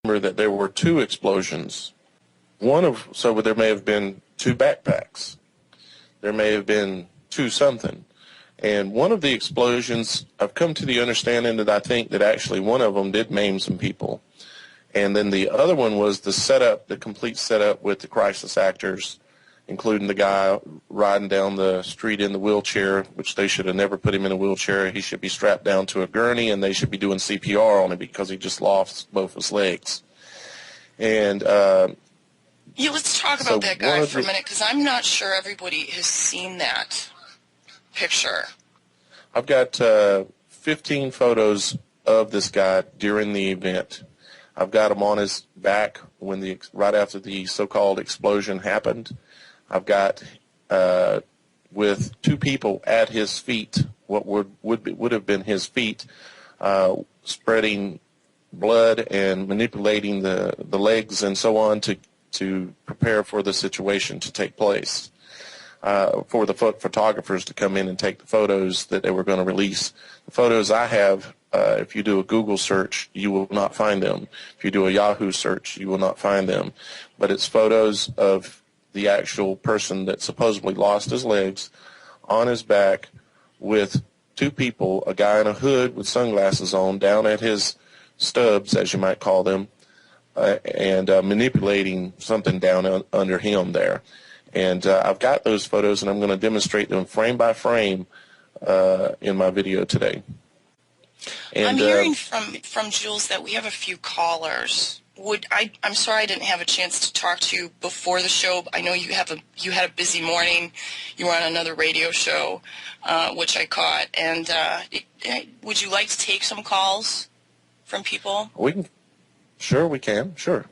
remember that there were two explosions. So there may have been two backpacks. There may have been two something. And one of the explosions, I've come to the understanding that I think that actually one of them did maim some people. And then the other one was the complete setup with the crisis actors, including the guy riding down the street in the wheelchair, which they should have never put him in a wheelchair. He should be strapped down to a gurney, and they should be doing CPR on him because he just lost both his legs. And let's talk about that guy for a minute, because I'm not sure everybody has seen that picture. I've got 15 photos of this guy during the event. I've got him on his back right after the so-called explosion happened. I've got with two people at his feet, what would have been his feet, spreading blood and manipulating the legs and so on to prepare for the situation to take place, for the photographers to come in and take the photos that they were going to release. The photos I have, if you do a Google search, you will not find them. If you do a Yahoo search, you will not find them. But it's photos of the actual person that supposedly lost his legs on his back with two people, a guy in a hood with sunglasses on, down at his stubs, as you might call them, and manipulating something down under him there. And I've got those photos, and I'm going to demonstrate them frame by frame in my video today. And, I'm hearing from Jules that we have a few callers. I'm sorry I didn't have a chance to talk to you before the show. I know you had a busy morning. You were on another radio show, which I caught. And would you like to take some calls from people? Sure, we can. Sure.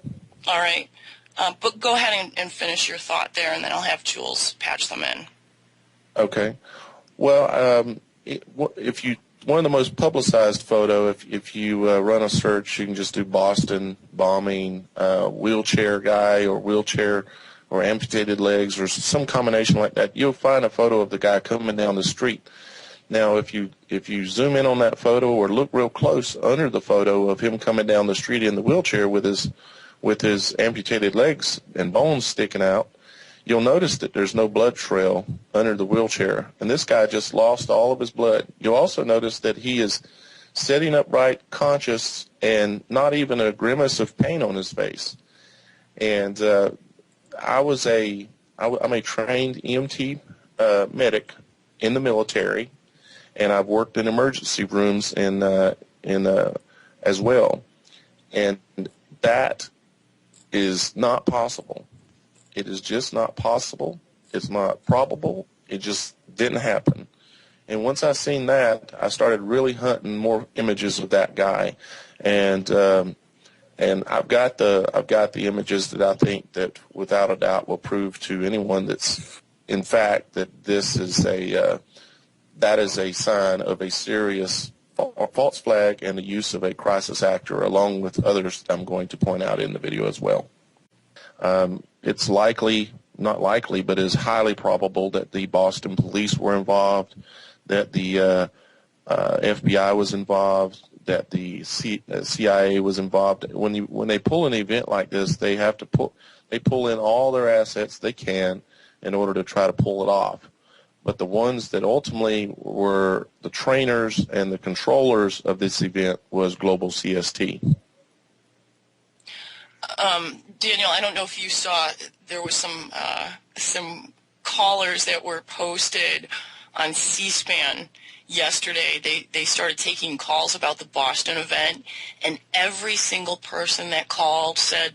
All right. But go ahead and finish your thought there, and then I'll have Jules patch them in. Okay. Well, one of the most publicized photo, if you run a search, you can just do Boston bombing, wheelchair guy or wheelchair or amputated legs or some combination like that. You'll find a photo of the guy coming down the street. Now, if you zoom in on that photo or look real close under the photo of him coming down the street in the wheelchair with his amputated legs and bones sticking out, you'll notice that there's no blood trail under the wheelchair, and this guy just lost all of his blood. You'll also notice that he is sitting upright, conscious, and not even a grimace of pain on his face. And I'm a trained EMT medic in the military, and I've worked in emergency rooms as well, and that is not possible. It is just not possible. It's not probable. It just didn't happen. And once I seen that, I started really hunting more images of that guy, and I've got the images that I think that without a doubt will prove to anyone that's in fact that this is that is a sign of a serious false flag and the use of a crisis actor, along with others that I'm going to point out in the video as well. It's not likely, but is highly probable that the Boston police were involved, that the FBI was involved, that the CIA was involved. When they pull an event like this, they pull in all their assets they can in order to try to pull it off. But the ones that ultimately were the trainers and the controllers of this event was Global CST. Daniel, I don't know if you saw, there was some callers that were posted on C-SPAN yesterday. They started taking calls about the Boston event, and every single person that called said